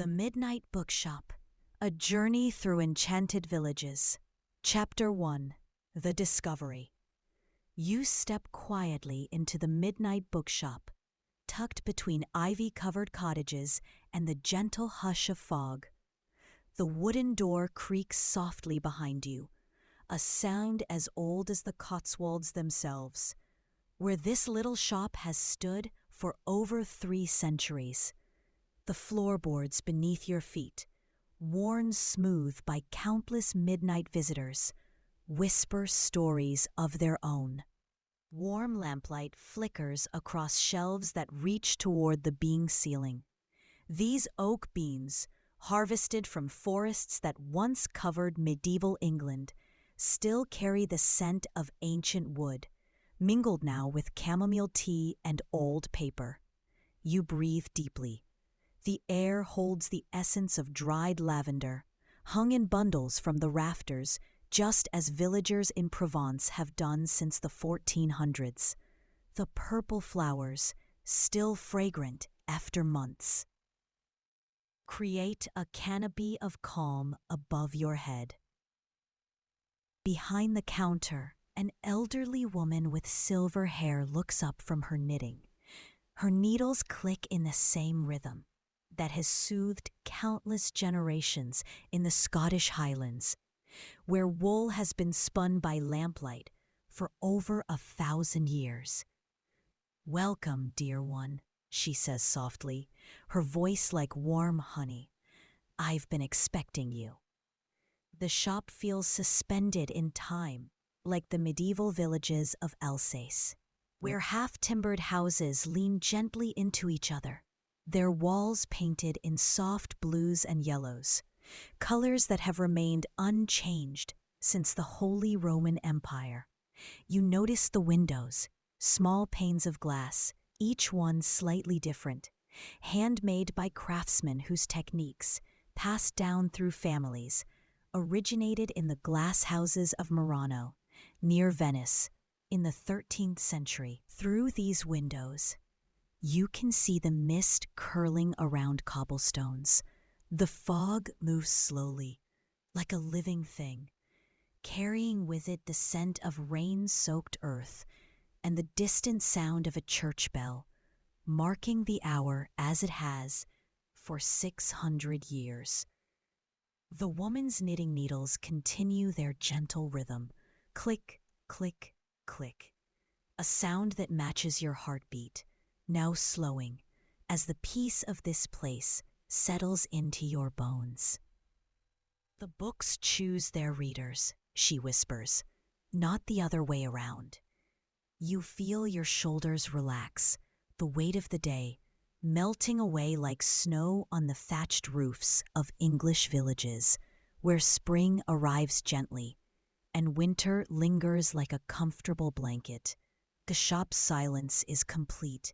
The Midnight Bookshop, A Journey Through Enchanted Villages. Chapter 1, The Discovery. You step quietly into the Midnight Bookshop, tucked between ivy-covered cottages and the gentle hush of fog. The wooden door creaks softly behind you, a sound as old as the Cotswolds themselves, where this little shop has stood for over 3 centuries. The floorboards beneath your feet, worn smooth by countless midnight visitors, whisper stories of their own. Warm lamplight flickers across shelves that reach toward the beam ceiling. These oak beams, harvested from forests that once covered medieval England, still carry the scent of ancient wood, mingled now with chamomile tea and old paper. You breathe deeply. The air holds the essence of dried lavender, hung in bundles from the rafters, just as villagers in Provence have done since the 1400s. The purple flowers, still fragrant after months, create a canopy of calm above your head. Behind the counter, an elderly woman with silver hair looks up from her knitting. Her needles click in the same rhythm that has soothed countless generations in the Scottish Highlands, where wool has been spun by lamplight for over 1,000 years. "Welcome, dear one," she says softly, her voice like warm honey. "I've been expecting you." The shop feels suspended in time, like the medieval villages of Alsace, where half-timbered houses lean gently into each other, their walls painted in soft blues and yellows, colors that have remained unchanged since the Holy Roman Empire. You notice the windows, small panes of glass, each one slightly different, handmade by craftsmen whose techniques, passed down through families, originated in the glass houses of Murano, near Venice, in the 13th century. Through these windows, you can see the mist curling around cobblestones. The fog moves slowly, like a living thing, carrying with it the scent of rain-soaked earth and the distant sound of a church bell, marking the hour as it has for 600 years. The woman's knitting needles continue their gentle rhythm, click, click, click, a sound that matches your heartbeat, now slowing, as the peace of this place settles into your bones. "The books choose their readers," she whispers, "not the other way around." You feel your shoulders relax, the weight of the day melting away like snow on the thatched roofs of English villages, where spring arrives gently and winter lingers like a comfortable blanket. The shop's silence is complete,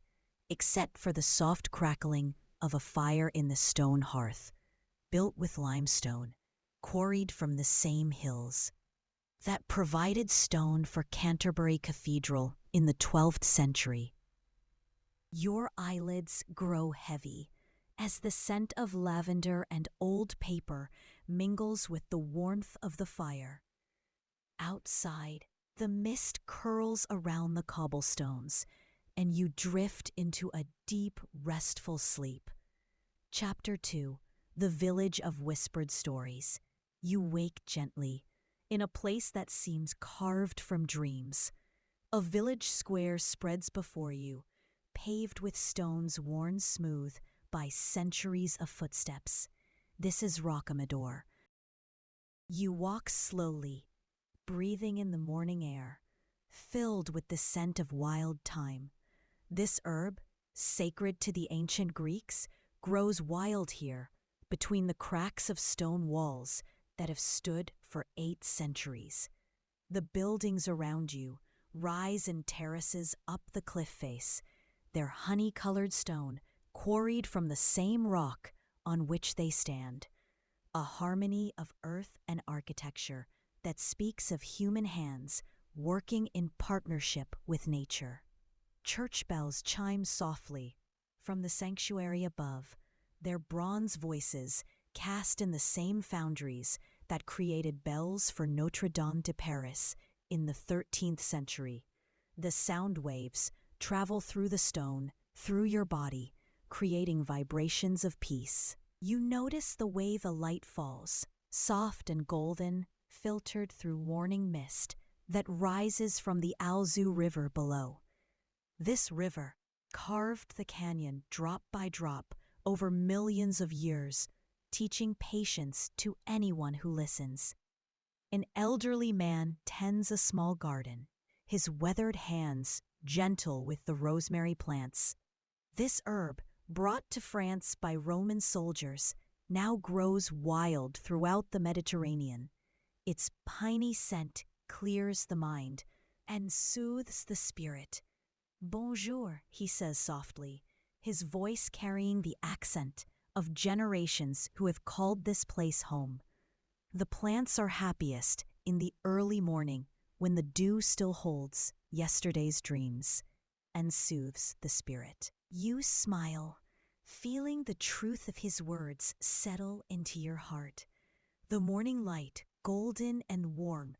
except for the soft crackling of a fire in the stone hearth, built with limestone, quarried from the same hills, that provided stone for Canterbury Cathedral in the 12th century. Your eyelids grow heavy as the scent of lavender and old paper mingles with the warmth of the fire. Outside, the mist curls around the cobblestones, and you drift into a deep, restful sleep. Chapter 2, The Village of Whispered Stories. You wake gently, in a place that seems carved from dreams. A village square spreads before you, paved with stones worn smooth by centuries of footsteps. This is Rocamadour. You walk slowly, breathing in the morning air, filled with the scent of wild thyme. This herb, sacred to the ancient Greeks, grows wild here, between the cracks of stone walls that have stood for 8 centuries. The buildings around you rise in terraces up the cliff face, their honey-colored stone quarried from the same rock on which they stand, a harmony of earth and architecture that speaks of human hands working in partnership with nature. Church bells chime softly from the sanctuary above, their bronze voices cast in the same foundries that created bells for Notre Dame de Paris in the 13th century. The sound waves travel through the stone, through your body, creating vibrations of peace. You notice the way the light falls, soft and golden, filtered through warning mist that rises from the Alzou River below. This river carved the canyon drop by drop over millions of years, teaching patience to anyone who listens. An elderly man tends a small garden, his weathered hands gentle with the rosemary plants. This herb, brought to France by Roman soldiers, now grows wild throughout the Mediterranean. Its piney scent clears the mind and soothes the spirit. Bonjour, he says softly, his voice carrying the accent of generations who have called this place home. The plants are happiest in the early morning when the dew still holds yesterday's dreams and soothes the spirit. You smile, feeling the truth of his words settle into your heart. The morning light, golden and warm,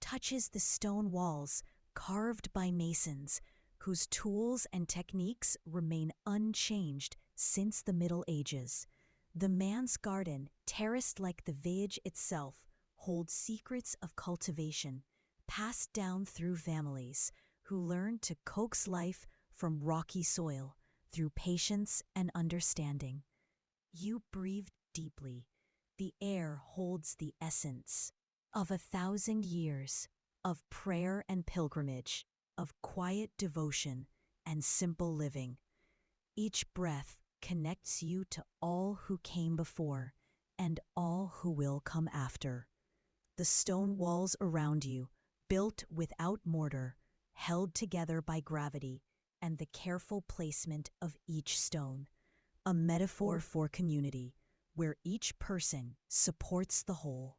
touches the stone walls carved by masons whose tools and techniques remain unchanged since the Middle Ages. The man's garden, terraced like the village itself, holds secrets of cultivation, passed down through families who learned to coax life from rocky soil through patience and understanding. You breathe deeply. The air holds the essence of 1,000 years of prayer and pilgrimage, of quiet devotion and simple living. Each breath connects you to all who came before and all who will come after. The stone walls around you, built without mortar, held together by gravity and the careful placement of each stone, a metaphor for community where each person supports the whole.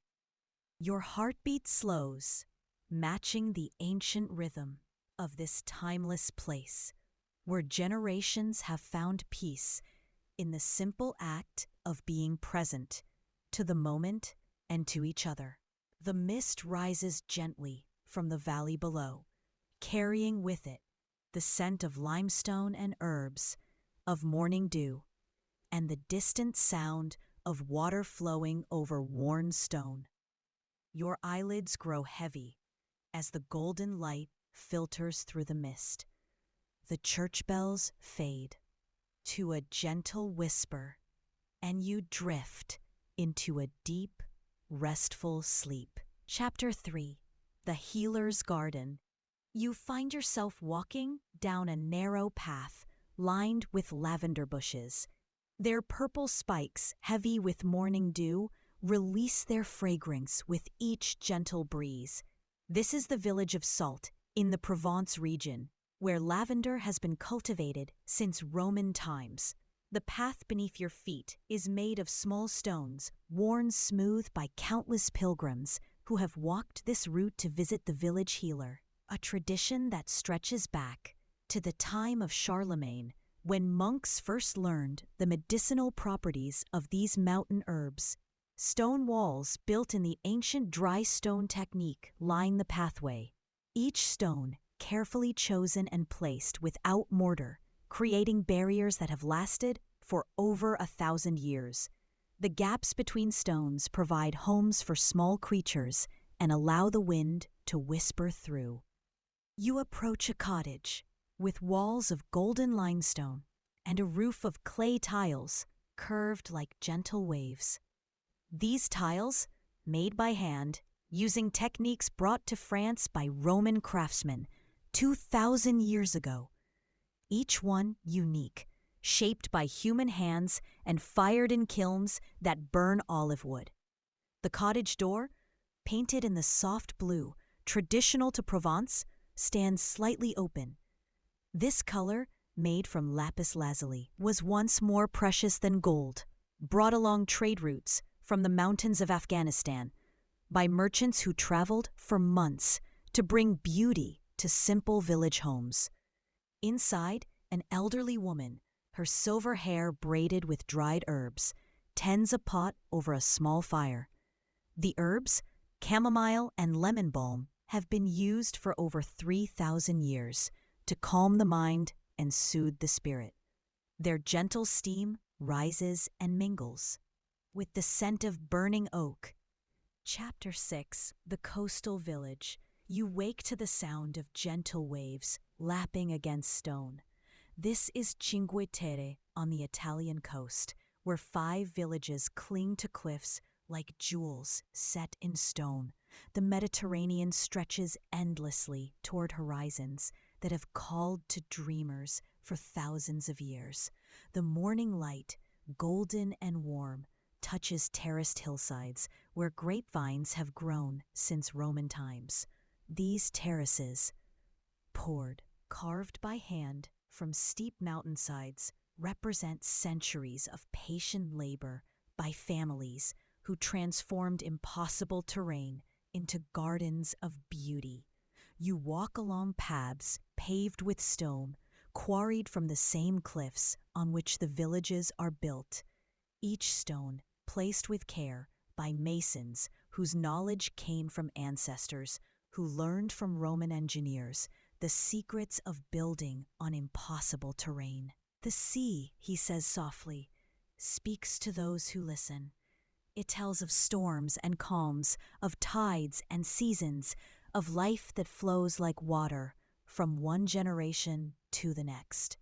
Your heartbeat slows, matching the ancient rhythm of this timeless place, where generations have found peace in the simple act of being present to the moment and to each other. The mist rises gently from the valley below, carrying with it the scent of limestone and herbs, of morning dew, and the distant sound of water flowing over worn stone. Your eyelids grow heavy as the golden light filters through the mist. The church bells fade to a gentle whisper, and you drift into a deep, restful sleep. Chapter 3. The Healer's Garden. You find yourself walking down a narrow path lined with lavender bushes. Their purple spikes, heavy with morning dew, release their fragrance with each gentle breeze. This is the village of Salt in the Provence region, where lavender has been cultivated since Roman times. The path beneath your feet is made of small stones, worn smooth by countless pilgrims who have walked this route to visit the village healer, a tradition that stretches back to the time of Charlemagne, when monks first learned the medicinal properties of these mountain herbs. Stone walls built in the ancient dry stone technique line the pathway, each stone carefully chosen and placed without mortar, creating barriers that have lasted for over 1,000 years. The gaps between stones provide homes for small creatures and allow the wind to whisper through. You approach a cottage with walls of golden limestone and a roof of clay tiles curved like gentle waves. These tiles, made by hand, using techniques brought to France by Roman craftsmen 2,000 years ago, each one unique, shaped by human hands and fired in kilns that burn olive wood. The cottage door, painted in the soft blue, traditional to Provence, stands slightly open. This color, made from lapis lazuli, was once more precious than gold, brought along trade routes from the mountains of Afghanistan by merchants who traveled for months to bring beauty to simple village homes. Inside, an elderly woman, her silver hair braided with dried herbs, tends a pot over a small fire. The herbs, chamomile and lemon balm, have been used for over 3,000 years to calm the mind and soothe the spirit. Their gentle steam rises and mingles with the scent of burning oak. Chapter 6: The Coastal Village. You wake to the sound of gentle waves lapping against stone. This is Cinque Terre on the Italian coast, where 5 villages cling to cliffs like jewels set in stone. The Mediterranean stretches endlessly toward horizons that have called to dreamers for thousands of years. The morning light, golden and warm, touches terraced hillsides where grapevines have grown since Roman times. These terraces, poured, carved by hand from steep mountainsides, represent centuries of patient labor by families who transformed impossible terrain into gardens of beauty. You walk along paths paved with stone, quarried from the same cliffs on which the villages are built. Each stone placed with care by masons whose knowledge came from ancestors who learned from Roman engineers the secrets of building on impossible terrain. The sea, he says softly, speaks to those who listen. It tells of storms and calms, of tides and seasons, of life that flows like water from one generation to the next.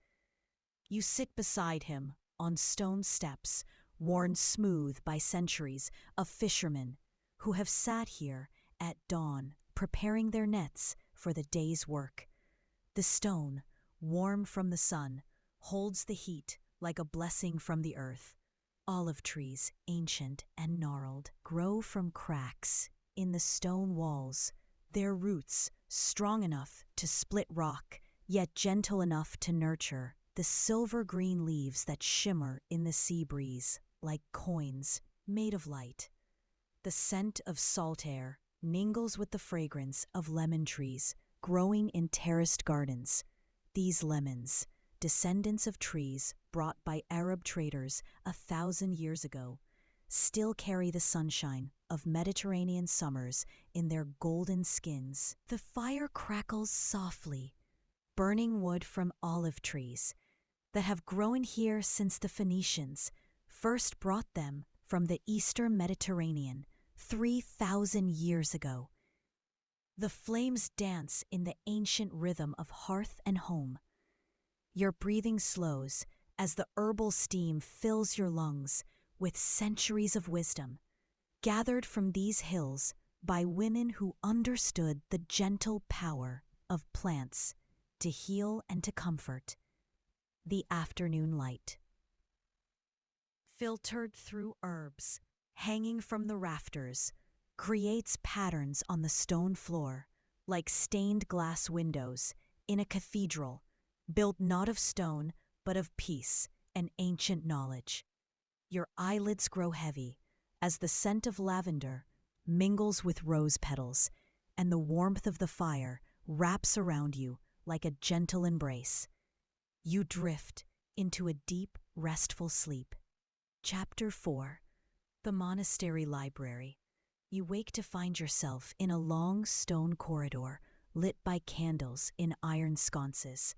You sit beside him on stone steps, worn smooth by centuries of fishermen who have sat here at dawn preparing their nets for the day's work. The stone, warm from the sun, holds the heat like a blessing from the earth. Olive trees, ancient and gnarled, grow from cracks in the stone walls, their roots strong enough to split rock, yet gentle enough to nurture the silver-green leaves that shimmer in the sea breeze like coins made of light. The scent of salt air mingles with the fragrance of lemon trees growing in terraced gardens. These lemons, descendants of trees brought by Arab traders 1,000 years ago, still carry the sunshine of Mediterranean summers in their golden skins. The fire crackles softly, burning wood from olive trees that have grown here since the Phoenicians first brought them from the eastern Mediterranean 3,000 years ago. The flames dance in the ancient rhythm of hearth and home. Your breathing slows as the herbal steam fills your lungs with centuries of wisdom, gathered from these hills by women who understood the gentle power of plants to heal and to comfort. The afternoon light, filtered through herbs, hanging from the rafters, creates patterns on the stone floor like stained glass windows in a cathedral built not of stone but of peace and ancient knowledge. Your eyelids grow heavy as the scent of lavender mingles with rose petals and the warmth of the fire wraps around you like a gentle embrace. You drift into a deep, restful sleep. Chapter 4: The Monastery Library. You wake to find yourself in a long stone corridor lit by candles in iron sconces.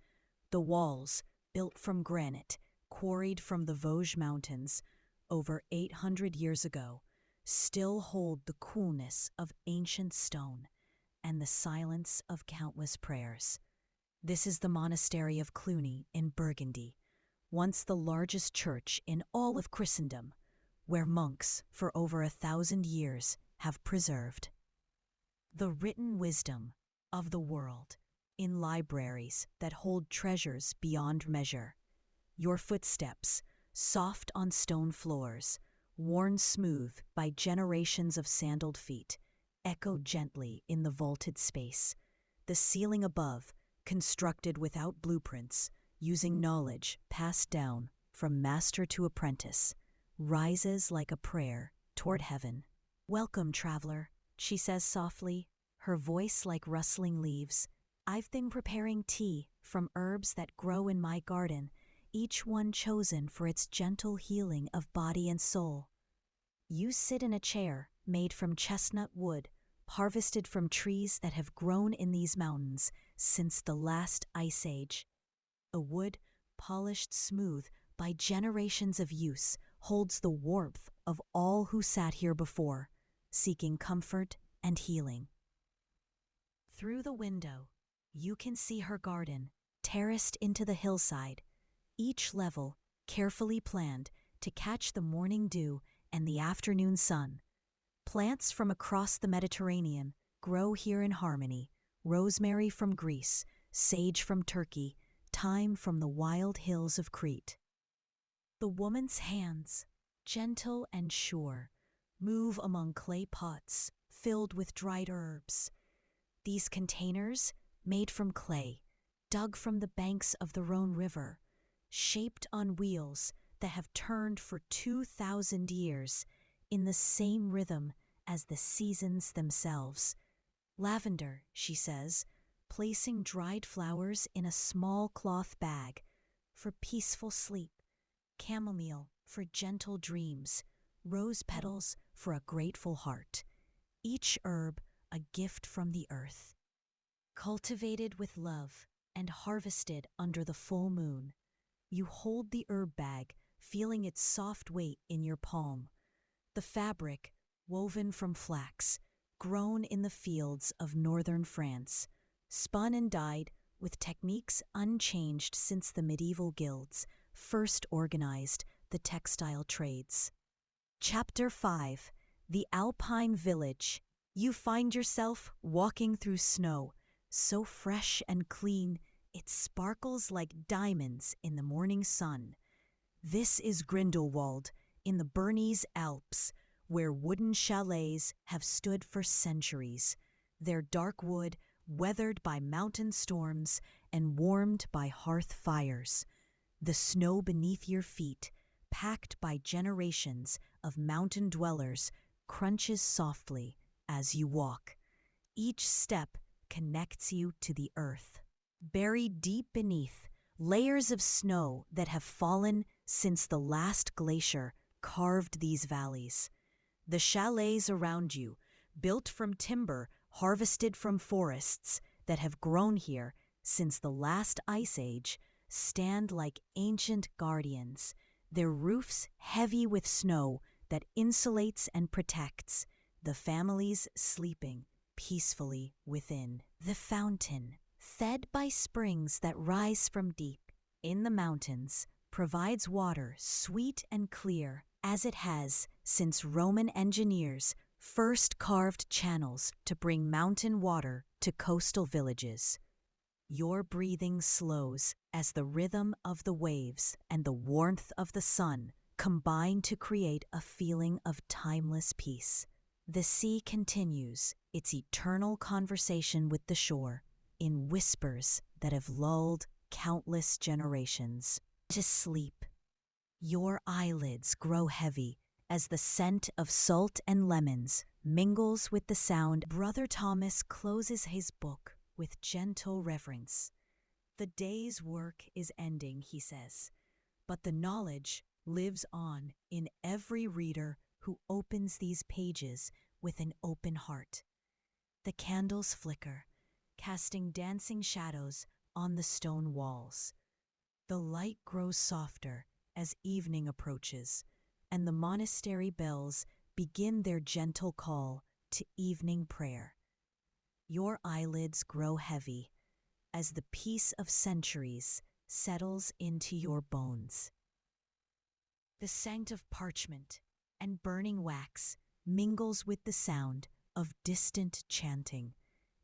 The walls, built from granite, quarried from the Vosges Mountains over 800 years ago, still hold the coolness of ancient stone and the silence of countless prayers. This is the monastery of Cluny in Burgundy, once the largest church in all of Christendom, where monks for over 1,000 years have preserved the written wisdom of the world in libraries that hold treasures beyond measure. Your footsteps, soft on stone floors, worn smooth by generations of sandaled feet, echo gently in the vaulted space. The ceiling above, constructed without blueprints, using knowledge passed down from master to apprentice, rises like a prayer toward heaven. "Welcome, traveler," she says softly, her voice like rustling leaves. "I've been preparing tea from herbs that grow in my garden. each one chosen for its gentle healing of body and soul. You sit in a chair made from chestnut wood, harvested from trees that have grown in these mountains since the last ice age. A wood polished smooth by generations of use holds the warmth of all who sat here before, seeking comfort and healing. Through the window, you can see her garden, terraced into the hillside, each level carefully planned to catch the morning dew and the afternoon sun. Plants from across the Mediterranean grow here in harmony: rosemary from Greece, sage from Turkey, thyme from the wild hills of Crete. The woman's hands, gentle and sure, move among clay pots filled with dried herbs. These containers, made from clay, dug from the banks of the Rhone River, shaped on wheels that have turned for 2,000 years in the same rhythm as the seasons themselves. Lavender, she says, placing dried flowers in a small cloth bag for peaceful sleep, chamomile for gentle dreams, rose petals for a grateful heart, each herb a gift from the earth. Cultivated with love and harvested under the full moon, you hold the herb bag, feeling its soft weight in your palm. The fabric, woven from flax, grown in the fields of northern France, spun and dyed with techniques unchanged since the medieval guilds first organized the textile trades. Chapter 5: The Alpine Village. You find yourself walking through snow, so fresh and clean it sparkles like diamonds in the morning sun. This is Grindelwald, in the Bernese Alps, where wooden chalets have stood for centuries, their dark wood weathered by mountain storms and warmed by hearth fires. The snow beneath your feet, packed by generations of mountain dwellers, crunches softly as you walk. Each step connects you to the earth. Buried deep beneath, layers of snow that have fallen since the last glacier carved these valleys. The chalets around you, built from timber harvested from forests that have grown here since the last ice age, stand like ancient guardians, their roofs heavy with snow that insulates and protects, the families sleeping peacefully within. The fountain, fed by springs that rise from deep in the mountains, provides water sweet and clear as it has since Roman engineers first carved channels to bring mountain water to coastal villages. Your breathing slows as the rhythm of the waves and the warmth of the sun combine to create a feeling of timeless peace. The sea continues its eternal conversation with the shore in whispers that have lulled countless generations to sleep. Your eyelids grow heavy as the scent of salt and lemons mingles with the sound. Brother Thomas closes his book with gentle reverence. The day's work is ending, he says, but the knowledge lives on in every reader who opens these pages with an open heart. The candles flicker, casting dancing shadows on the stone walls. The light grows softer as evening approaches, and the monastery bells begin their gentle call to evening prayer. Your eyelids grow heavy as the peace of centuries settles into your bones. The scent of parchment and burning wax mingles with the sound of distant chanting,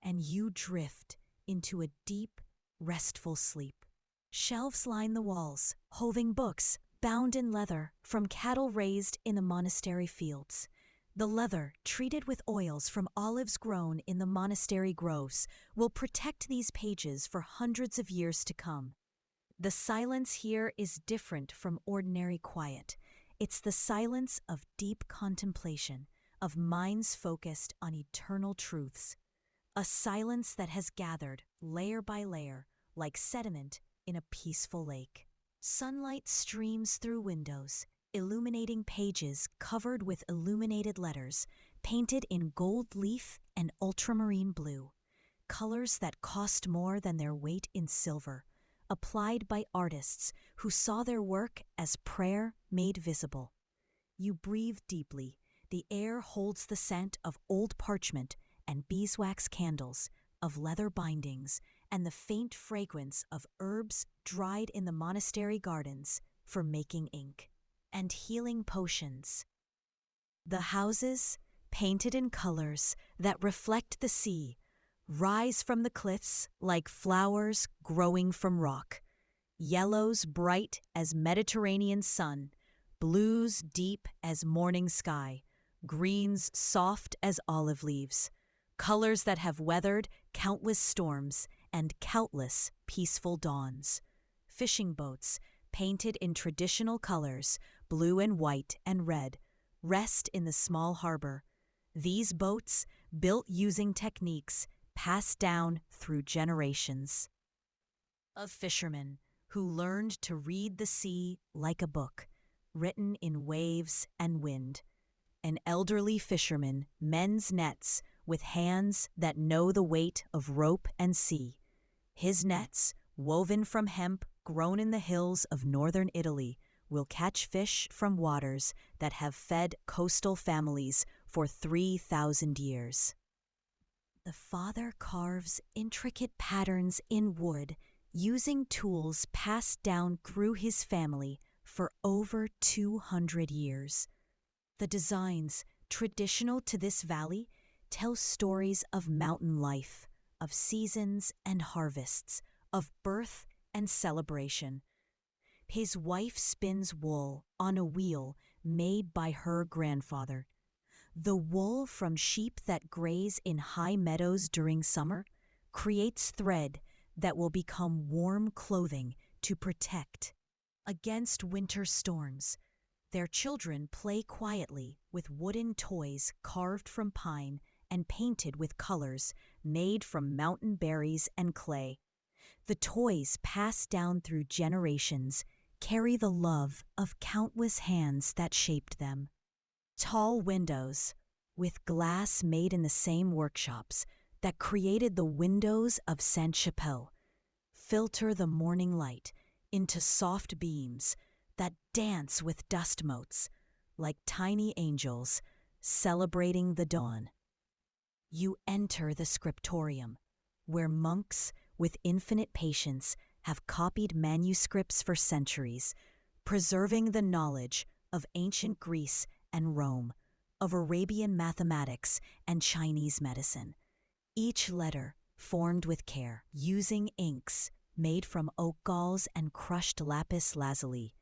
and you drift into a deep, restful sleep. Shelves line the walls, holding books bound in leather from cattle raised in the monastery fields. The leather, treated with oils from olives grown in the monastery groves, will protect these pages for hundreds of years to come. The silence here is different from ordinary quiet. It's the silence of deep contemplation, of minds focused on eternal truths. A silence that has gathered, layer by layer, like sediment in a peaceful lake. Sunlight streams through windows, illuminating pages covered with illuminated letters, painted in gold leaf and ultramarine blue, colors that cost more than their weight in silver, applied by artists who saw their work as prayer made visible. You breathe deeply. The air holds the scent of old parchment and beeswax candles, of leather bindings, and the faint fragrance of herbs dried in the monastery gardens for making ink and healing potions. The houses, painted in colors that reflect the sea, rise from the cliffs like flowers growing from rock. Yellows bright as Mediterranean sun, blues deep as morning sky, greens soft as olive leaves, colors that have weathered countless storms and countless peaceful dawns. Fishing boats, painted in traditional colors, blue and white and red, rest in the small harbor. These boats, built using techniques passed down through generations. Of fishermen who learned to read the sea like a book, written in waves and wind. An elderly fisherman mends nets with hands that know the weight of rope and sea. His nets, woven from hemp grown in the hills of northern Italy, will catch fish from waters that have fed coastal families for 3,000 years. The father carves intricate patterns in wood using tools passed down through his family for over 200 years. The designs, traditional to this valley, tell stories of mountain life, of seasons and harvests, of birth and celebration. His wife spins wool on a wheel made by her grandfather. The wool from sheep that graze in high meadows during summer creates thread that will become warm clothing to protect against winter storms. Their children play quietly with wooden toys carved from pine and painted with colors made from mountain berries and clay. The toys passed down through generations carry the love of countless hands that shaped them. Tall windows, with glass made in the same workshops that created the windows of Sainte-Chapelle, filter the morning light into soft beams that dance with dust motes like tiny angels celebrating the dawn. You enter the scriptorium, where monks with infinite patience have copied manuscripts for centuries, preserving the knowledge of ancient Greece and Rome, of Arabian mathematics and Chinese medicine. Each letter formed with care, using inks made from oak galls and crushed lapis lazuli.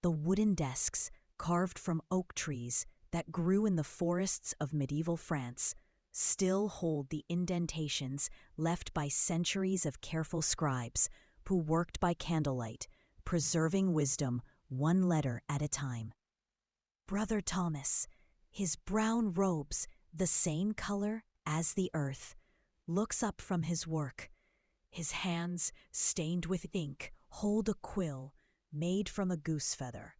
The wooden desks, carved from oak trees that grew in the forests of medieval France, still hold the indentations left by centuries of careful scribes who worked by candlelight, preserving wisdom one letter at a time. Brother Thomas, his brown robes the same color as the earth, looks up from his work. His hands, stained with ink, hold a quill made from a goose feather,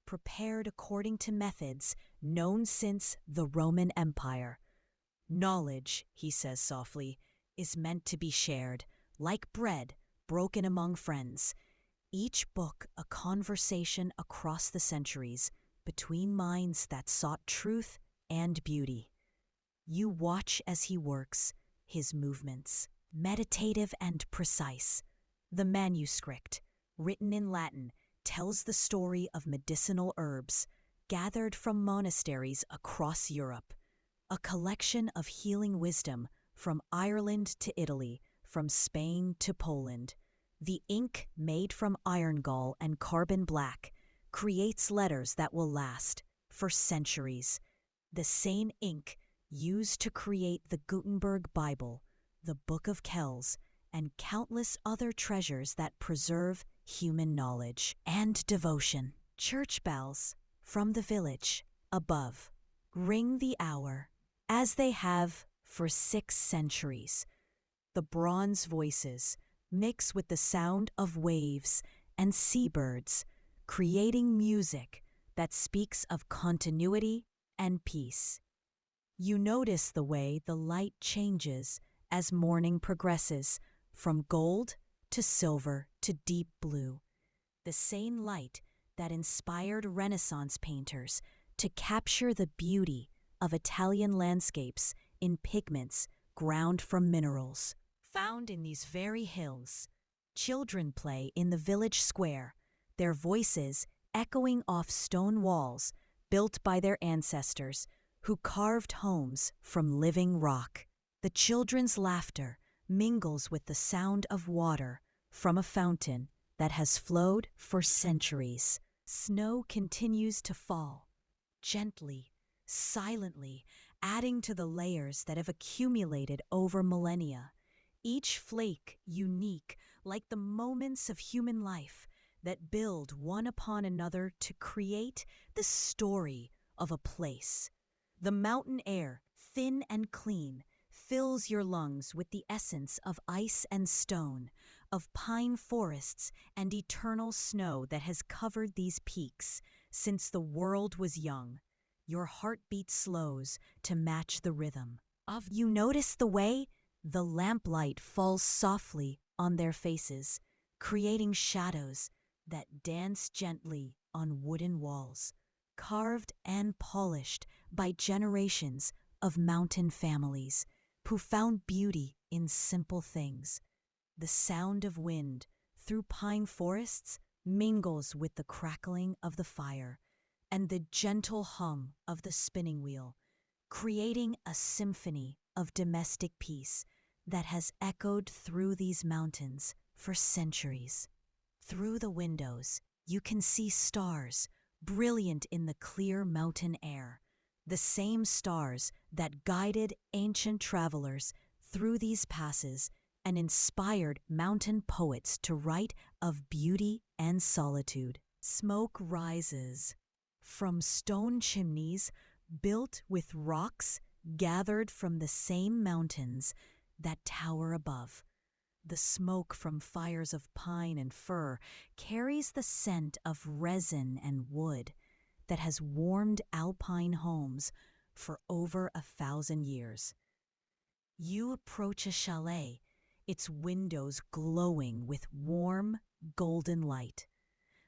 prepared according to methods known since the Roman Empire. Knowledge, he says softly, is meant to be shared, like bread broken among friends. Each book a conversation across the centuries between minds that sought truth and beauty. You watch as he works, his movements, meditative and precise. The manuscript, written in Latin, tells the story of medicinal herbs gathered from monasteries across Europe, a collection of healing wisdom from Ireland to Italy, from Spain to Poland. The ink made from iron gall and carbon black creates letters that will last for centuries. The same ink used to create the Gutenberg Bible, the Book of Kells, and countless other treasures that preserve human knowledge and devotion. Church bells from the village above ring the hour, as they have for 6 centuries. The bronze voices mix with the sound of waves and seabirds, creating music that speaks of continuity and peace. You notice the way the light changes as morning progresses, from gold to silver to deep blue. The same light that inspired Renaissance painters to capture the beauty of Italian landscapes in pigments ground from minerals. Found in these very hills, children play in the village square, their voices echoing off stone walls built by their ancestors who carved homes from living rock. The children's laughter mingles with the sound of water from a fountain that has flowed for centuries. Snow continues to fall, gently, silently, adding to the layers that have accumulated over millennia, each flake unique, like the moments of human life that build one upon another to create the story of a place. The mountain air, thin and clean, fills your lungs with the essence of ice and stone, of pine forests and eternal snow that has covered these peaks since the world was young. Your heartbeat slows to match the rhythm. You notice the way the lamplight falls softly on their faces, creating shadows that dance gently on wooden walls, carved and polished by generations of mountain families who found beauty in simple things. The sound of wind through pine forests mingles with the crackling of the fire and the gentle hum of the spinning wheel, creating a symphony of domestic peace that has echoed through these mountains for centuries. Through the windows, you can see stars, brilliant in the clear mountain air, the same stars that guided ancient travelers through these passes and inspired mountain poets to write of beauty and solitude. Smoke rises from stone chimneys built with rocks gathered from the same mountains that tower above. The smoke from fires of pine and fir carries the scent of resin and wood that has warmed alpine homes for over 1,000 years. You approach a chalet, its windows glowing with warm, golden light.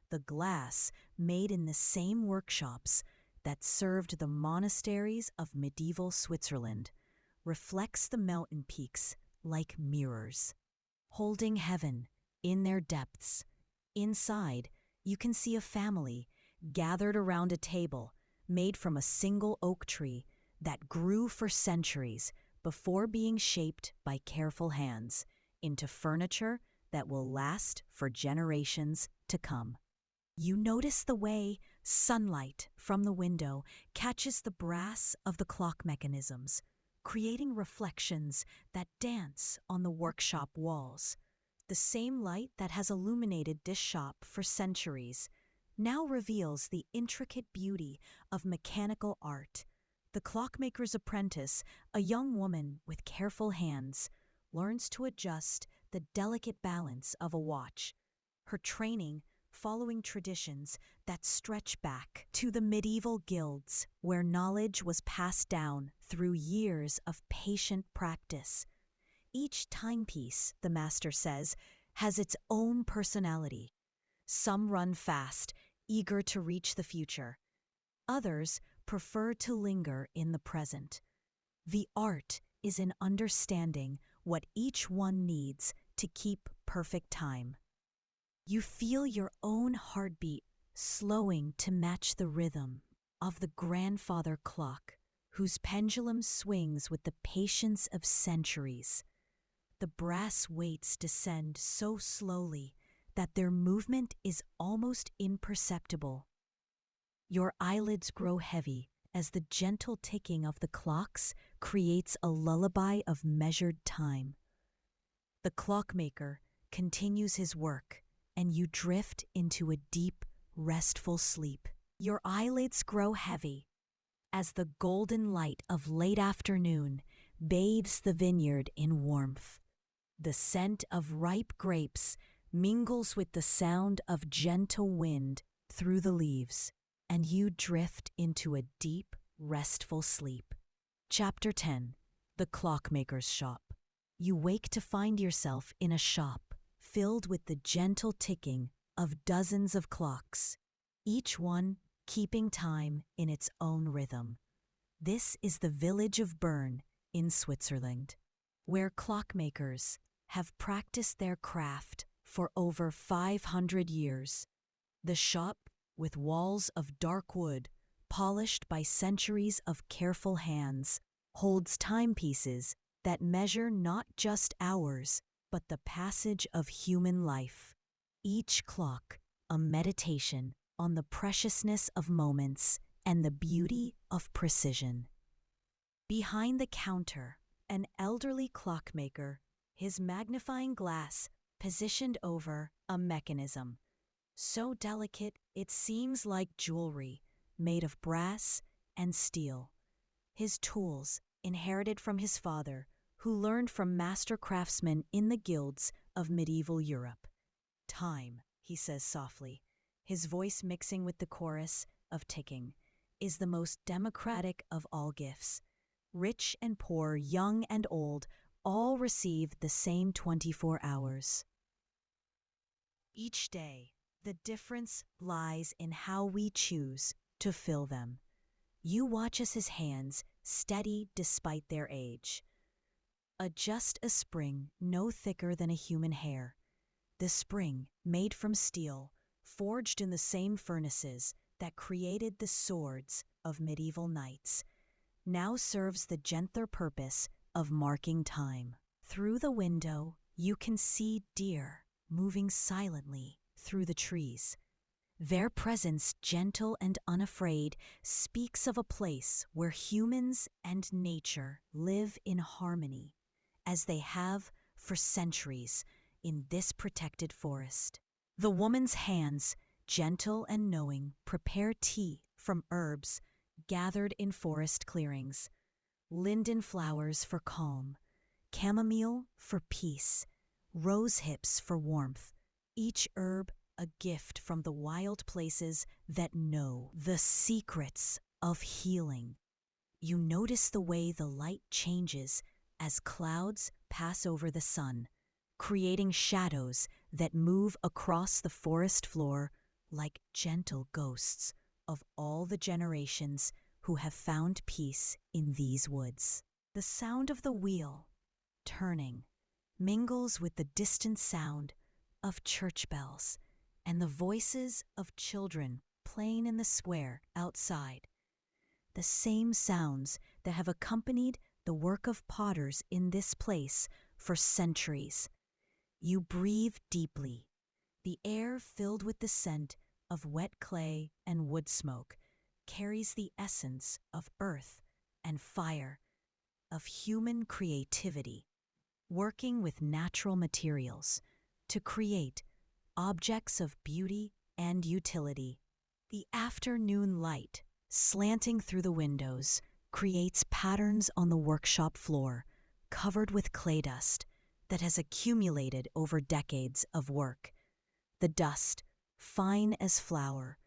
The glass, made in the same workshops that served the monasteries of medieval Switzerland, reflects the mountain peaks like mirrors, holding heaven in their depths. Inside, you can see a family gathered around a table made from a single oak tree that grew for centuries before being shaped by careful hands into furniture that will last for generations to come. You notice the way sunlight from the window catches the brass of the clock mechanisms, creating reflections that dance on the workshop walls. The same light that has illuminated this shop for centuries now reveals the intricate beauty of mechanical art. The clockmaker's apprentice, a young woman with careful hands, learns to adjust the delicate balance of a watch. Her training following traditions that stretch back to the medieval guilds where knowledge was passed down through years of patient practice. Each timepiece, the master says, has its own personality. Some run fast, eager to reach the future. Others prefer to linger in the present. The art is in understanding what each one needs to keep perfect time. You feel your own heartbeat slowing to match the rhythm of the grandfather clock, whose pendulum swings with the patience of centuries. The brass weights descend so slowly that their movement is almost imperceptible. Your eyelids grow heavy as the gentle ticking of the clocks creates a lullaby of measured time. The clockmaker continues his work, and you drift into a deep, restful sleep. Your eyelids grow heavy as the golden light of late afternoon bathes the vineyard in warmth. The scent of ripe grapes mingles with the sound of gentle wind through the leaves, and you drift into a deep, restful sleep. Chapter 10. The Clockmaker's Shop. You wake to find yourself in a shop filled with the gentle ticking of dozens of clocks, each one keeping time in its own rhythm. This is the village of Bern in Switzerland, where clockmakers have practiced their craft for over 500 years. The shop, with walls of dark wood, polished by centuries of careful hands, holds timepieces that measure not just hours, but the passage of human life. Each clock, a meditation on the preciousness of moments and the beauty of precision. Behind the counter, an elderly clockmaker, his magnifying glass positioned over a mechanism, so delicate it seems like jewelry made of brass and steel. His tools, inherited from his father, who learned from master craftsmen in the guilds of medieval Europe. Time, he says softly, his voice mixing with the chorus of ticking, is the most democratic of all gifts. Rich and poor, young and old, all receive the same 24 hours. Each day, the difference lies in how we choose to fill them. You watch as his hands, steady despite their age, adjust a spring no thicker than a human hair. The spring, made from steel, forged in the same furnaces that created the swords of medieval knights, now serves the gentler purpose of marking time. Through the window, you can see deer moving silently through the trees. Their presence, gentle and unafraid, speaks of a place where humans and nature live in harmony, as they have for centuries in this protected forest. The woman's hands, gentle and knowing, prepare tea from herbs gathered in forest clearings, linden flowers for calm, chamomile for peace, rose hips for warmth, each herb a gift from the wild places that know the secrets of healing. You notice the way the light changes as clouds pass over the sun, creating shadows that move across the forest floor like gentle ghosts of all the generations who have found peace in these woods. The sound of the wheel, turning, mingles with the distant sound of church bells and the voices of children playing in the square outside. The same sounds that have accompanied the work of potters in this place for centuries. You breathe deeply, the air filled with the scent of wet clay and wood smoke carries the essence of earth and fire, of human creativity, working with natural materials to create objects of beauty and utility. The afternoon light, slanting through the windows, creates patterns on the workshop floor, covered with clay dust that has accumulated over decades of work. The dust, fine as flour,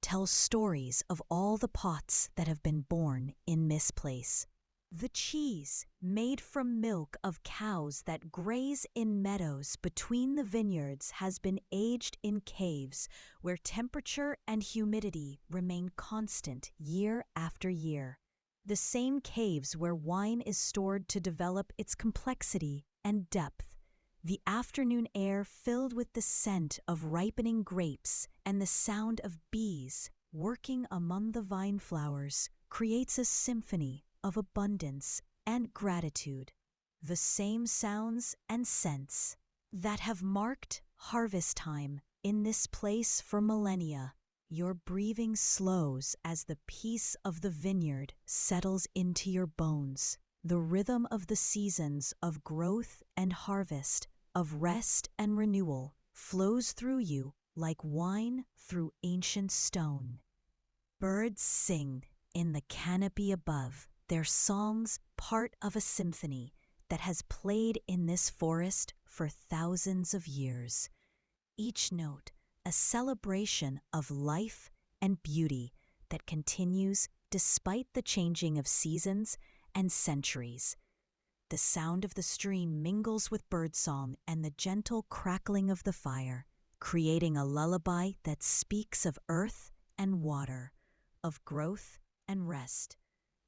tells stories of all the pots that have been born in this place. The cheese, made from milk of cows that graze in meadows between the vineyards, has been aged in caves where temperature and humidity remain constant year after year. The same caves where wine is stored to develop its complexity and depth. The afternoon air filled with the scent of ripening grapes and the sound of bees working among the vine flowers creates a symphony of abundance and gratitude. The same sounds and scents that have marked harvest time in this place for millennia. Your breathing slows as the peace of the vineyard settles into your bones. The rhythm of the seasons of growth and harvest, of rest and renewal, flows through you like wine through ancient stone. Birds sing in the canopy above, their songs part of a symphony that has played in this forest for thousands of years. each note a celebration of life and beauty that continues despite the changing of seasons and centuries. The sound of the stream mingles with birdsong and the gentle crackling of the fire, creating a lullaby that speaks of earth and water, of growth and rest,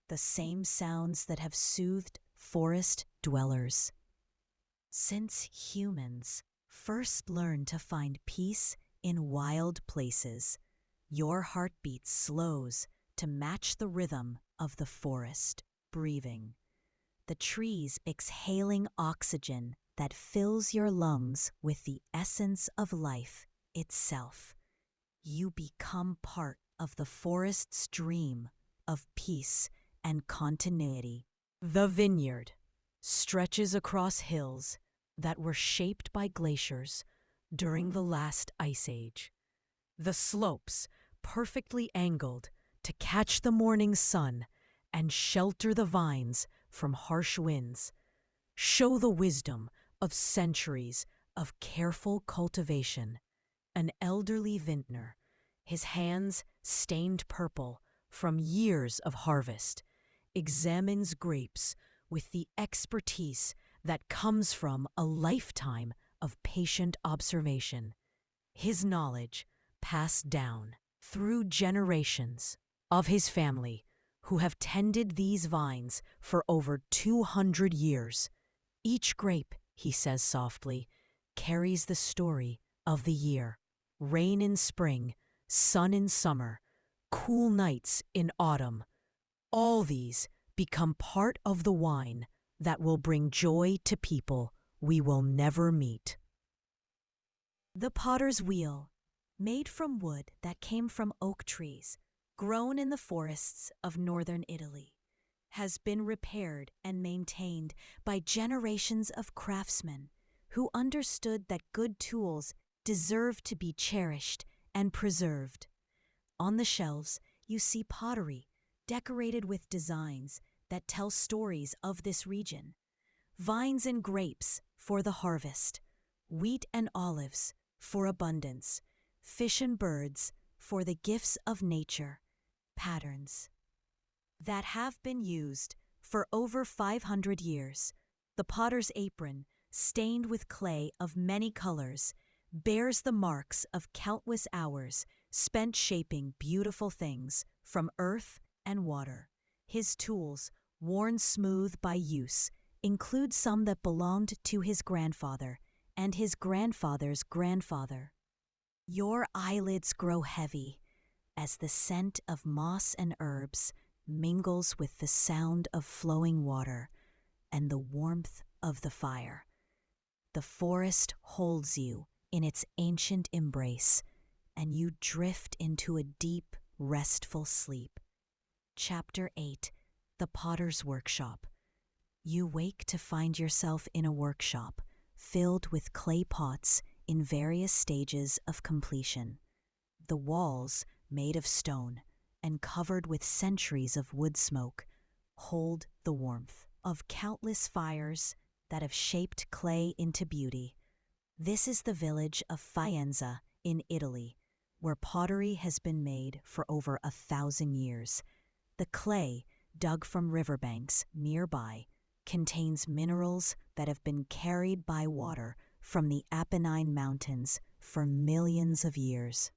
the same sounds that have soothed forest dwellers. Since humans first learned to find peace in wild places, your heartbeat slows to match the rhythm of the forest breathing, the trees exhaling oxygen that fills your lungs with the essence of life itself. You become part of the forest's dream of peace and continuity. The vineyard stretches across hills that were shaped by glaciers during the last ice age. The slopes, perfectly angled to catch the morning sun and shelter the vines from harsh winds, show the wisdom of centuries of careful cultivation. An elderly vintner, his hands stained purple from years of harvest, examines grapes with the expertise that comes from a lifetime of patient observation. His knowledge passed down through generations of his family who have tended these vines for over 200 years. Each grape, he says softly, carries the story of the year. Rain in spring, sun in summer, cool nights in autumn. All these become part of the wine that will bring joy to people we will never meet. The potter's wheel, made from wood that came from oak trees, grown in the forests of northern Italy, has been repaired and maintained by generations of craftsmen who understood that good tools deserve to be cherished and preserved. On the shelves, you see pottery decorated with designs that tell stories of this region. Vines and grapes for the harvest, wheat and olives for abundance, fish and birds for the gifts of nature, patterns that have been used for over 500 years. The potter's apron, stained with clay of many colors, bears the marks of countless hours spent shaping beautiful things from earth and water. His tools, worn smooth by use, include some that belonged to his grandfather and his grandfather's grandfather. Your eyelids grow heavy as the scent of moss and herbs mingles with the sound of flowing water and the warmth of the fire. The forest holds you in its ancient embrace, and you drift into a deep, restful sleep. Chapter 8: The Potter's Workshop. You wake to find yourself in a workshop filled with clay pots in various stages of completion. The walls, made of stone and covered with centuries of wood smoke, hold the warmth of countless fires that have shaped clay into beauty. This is the village of Faenza in Italy, where pottery has been made for over 1,000 years. The clay, dug from riverbanks nearby, contains minerals that have been carried by water from the Apennine Mountains for millions of years.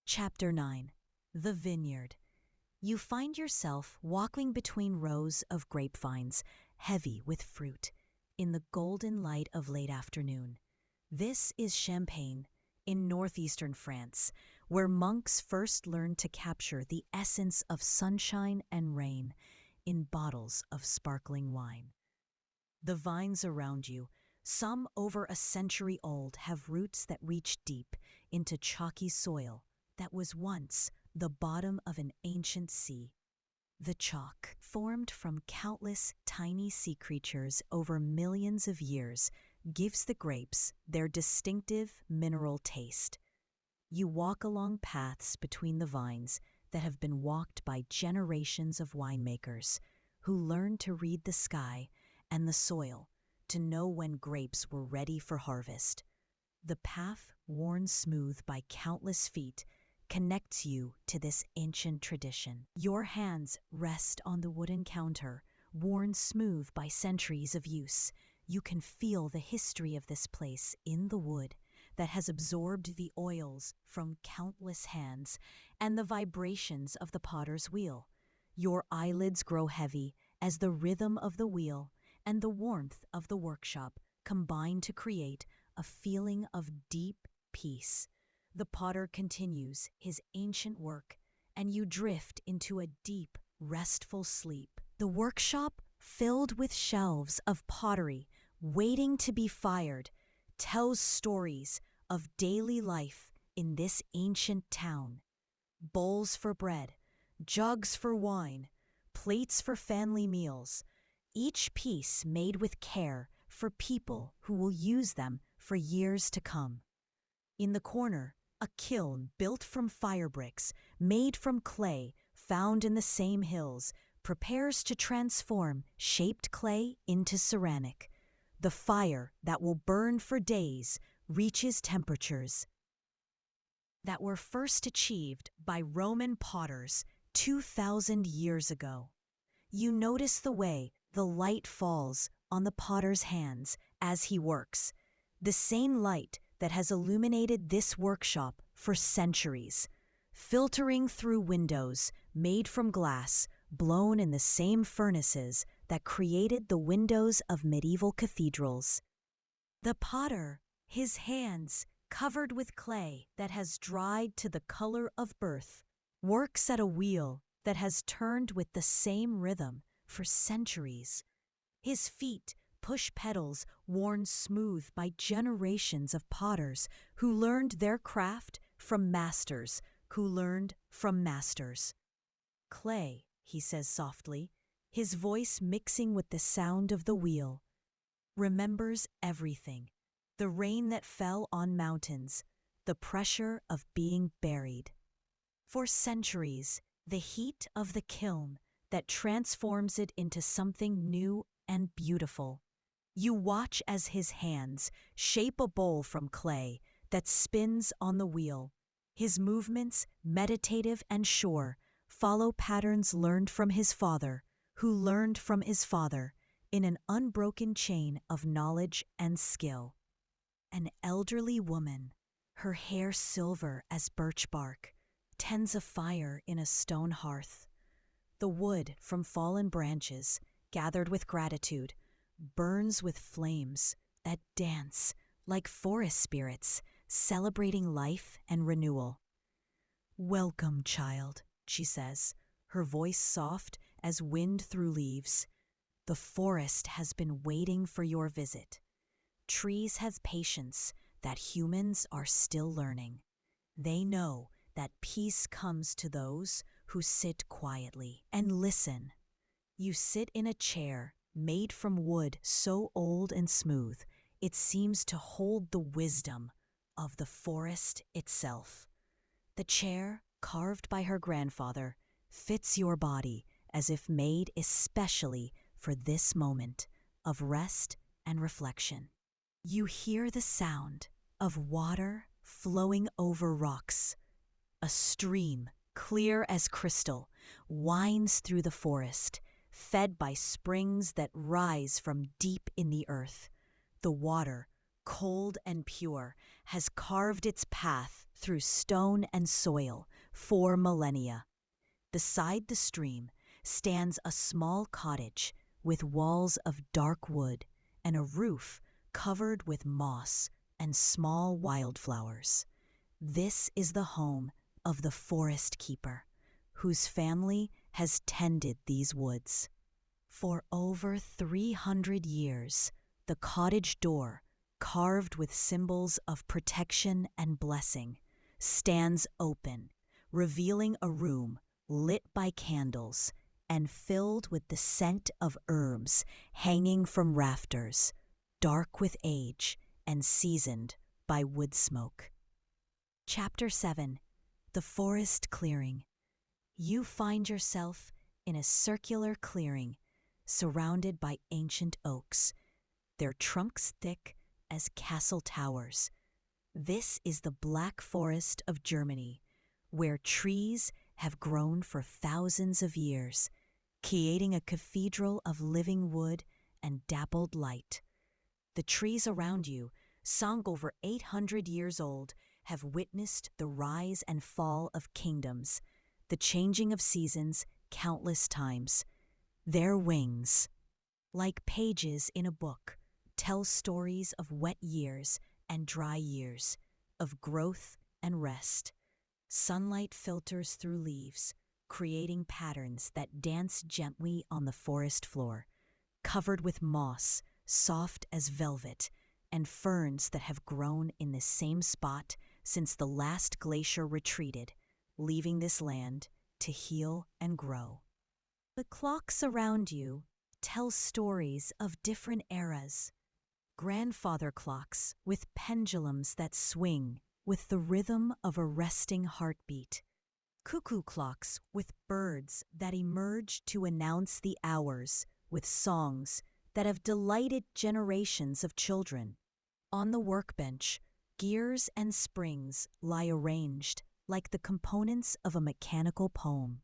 Chapter 9: The Vineyard. You find yourself walking between rows of grapevines, heavy with fruit, in the golden light of late afternoon. This is Champagne, in northeastern France, where monks first learned to capture the essence of sunshine and rain in bottles of sparkling wine. The vines around you, some over a century old, have roots that reach deep into chalky soil that was once the bottom of an ancient sea. The chalk, formed from countless tiny sea creatures over millions of years, gives the grapes their distinctive mineral taste. You walk along paths between the vines that have been walked by generations of winemakers who learned to read the sky and the soil to know when grapes were ready for harvest. The path worn smooth by countless feet, connects you to this ancient tradition. Your hands rest on the wooden counter, worn smooth by centuries of use. You can feel the history of this place in the wood that has absorbed the oils from countless hands and the vibrations of the potter's wheel. Your eyelids grow heavy as the rhythm of the wheel and the warmth of the workshop combine to create a feeling of deep peace. The potter continues his ancient work, and you drift into a deep, restful sleep. The workshop, filled with shelves of pottery waiting to be fired, tells stories of daily life in this ancient town. Bowls for bread, jugs for wine, plates for family meals, each piece made with care for people who will use them for years to come. In the corner, a kiln built from fire bricks, made from clay found in the same hills, prepares to transform shaped clay into ceramic. The fire that will burn for days reaches temperatures that were first achieved by Roman potters 2,000 years ago. You notice the way the light falls on the potter's hands as he works, the same light that has illuminated this workshop for centuries, filtering through windows made from glass, blown in the same furnaces that created the windows of medieval cathedrals. The potter, his hands covered with clay that has dried to the color of birth, works at a wheel that has turned with the same rhythm for centuries. His feet push pedals worn smooth by generations of potters who learned their craft from masters who learned from masters. Clay, he says softly, his voice mixing with the sound of the wheel, remembers everything. The rain that fell on mountains, the pressure of being buried. For centuries, the heat of the kiln that transforms it into something new and beautiful. You watch as his hands shape a bowl from clay that spins on the wheel. His movements, meditative and sure, follow patterns learned from his father, who learned from his father, in an unbroken chain of knowledge and skill. An elderly woman, her hair silver as birch bark, tends a fire in a stone hearth. The wood from fallen branches, gathered with gratitude, burns with flames that dance like forest spirits, celebrating life and renewal. "Welcome, child," she says, her voice soft as wind through leaves. "The forest has been waiting for your visit. Trees have patience that humans are still learning. They know that peace comes to those who sit quietly and listen." You sit in a chair made from wood so old and smooth, it seems to hold the wisdom of the forest itself. The chair, carved by her grandfather, fits your body as if made especially for this moment of rest and reflection. You hear the sound of water flowing over rocks. A stream, clear as crystal, winds through the forest, fed by springs that rise from deep in the earth. The water, cold and pure, has carved its path through stone and soil for millennia. Beside the stream stands a small cottage with walls of dark wood and a roof covered with moss and small wildflowers. This is the home of the forest keeper, whose family has tended these woods. For over 300 years, the cottage door, carved with symbols of protection and blessing, stands open, revealing a room lit by candles and filled with the scent of herbs hanging from rafters, dark with age and seasoned by wood smoke. Chapter 7. The Forest Clearing. You find yourself in a circular clearing surrounded by ancient oaks, their trunks thick as castle towers. This is the Black Forest of Germany, where trees have grown for thousands of years, creating a cathedral of living wood and dappled light. The trees around you, sunk over 800 years old, have witnessed the rise and fall of kingdoms, the changing of seasons countless times. Their wings, like pages in a book, tell stories of wet years and dry years, of growth and rest. Sunlight filters through leaves, creating patterns that dance gently on the forest floor, covered with moss, soft as velvet, and ferns that have grown in the same spot since the last glacier retreated, leaving this land to heal and grow. The clocks around you tell stories of different eras. Grandfather clocks with pendulums that swing with the rhythm of a resting heartbeat. Cuckoo clocks with birds that emerge to announce the hours with songs that have delighted generations of children. On the workbench, gears and springs lie arranged like the components of a mechanical poem,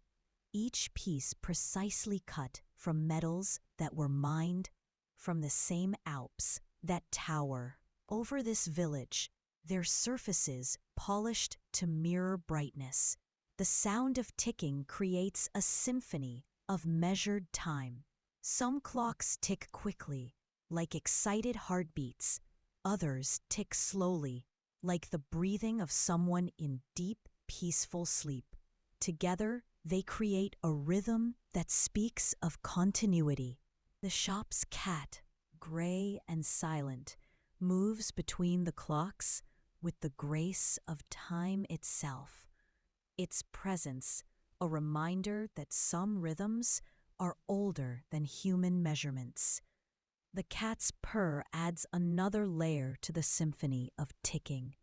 each piece precisely cut from metals that were mined from the same Alps that tower over this village, their surfaces polished to mirror brightness. The sound of ticking creates a symphony of measured time. Some clocks tick quickly, like excited heartbeats. Others tick slowly, like the breathing of someone in deep, peaceful sleep. Together, they create a rhythm that speaks of continuity. The shop's cat, gray and silent, moves between the clocks with the grace of time itself. Its presence, a reminder that some rhythms are older than human measurements. The cat's purr adds another layer to the symphony of ticking.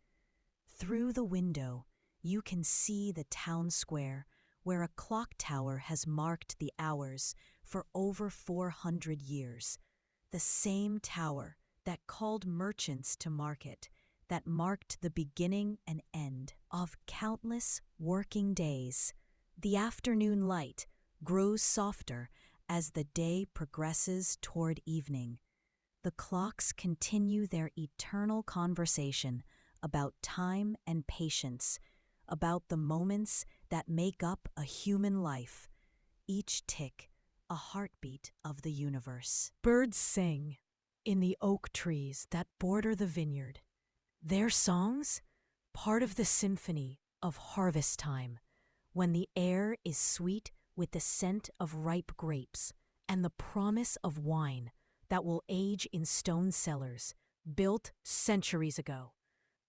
Through the window, you can see the town square where a clock tower has marked the hours for over 400 years. The same tower that called merchants to market, that marked the beginning and end of countless working days. The afternoon light grows softer as the day progresses toward evening. The clocks continue their eternal conversation about time and patience, about the moments that make up a human life, each tick a heartbeat of the universe. Birds sing in the oak trees that border the vineyard. Their songs, part of the symphony of harvest time, when the air is sweet with the scent of ripe grapes and the promise of wine that will age in stone cellars built centuries ago.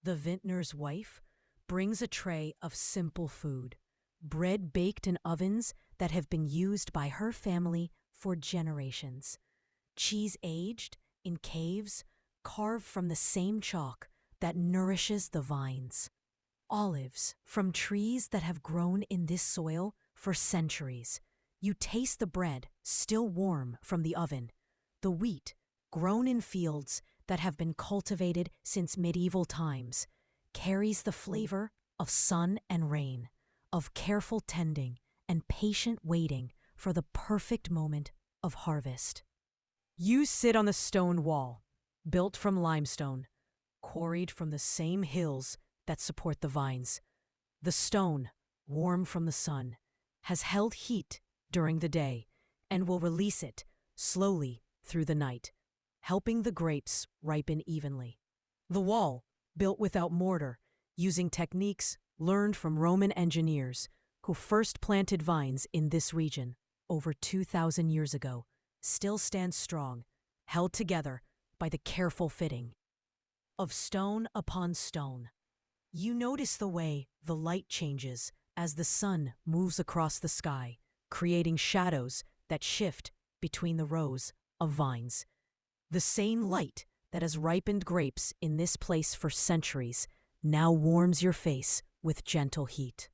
The vintner's wife brings a tray of simple food, bread baked in ovens that have been used by her family for generations, cheese aged in caves carved from the same chalk that nourishes the vines, olives from trees that have grown in this soil for centuries. You taste the bread still warm from the oven, the wheat grown in fields that have been cultivated since medieval times, carries the flavor of sun and rain, of careful tending and patient waiting for the perfect moment of harvest. You sit on the stone wall, built from limestone, quarried from the same hills that support the vines. The stone, warm from the sun, has held heat during the day and will release it slowly through the night, helping the grapes ripen evenly. The wall, built without mortar, using techniques learned from Roman engineers who first planted vines in this region over 2,000 years ago, still stands strong, held together by the careful fitting of stone upon stone. You notice the way the light changes as the sun moves across the sky, creating shadows that shift between the rows of vines. The same light that has ripened grapes in this place for centuries now warms your face with gentle heat.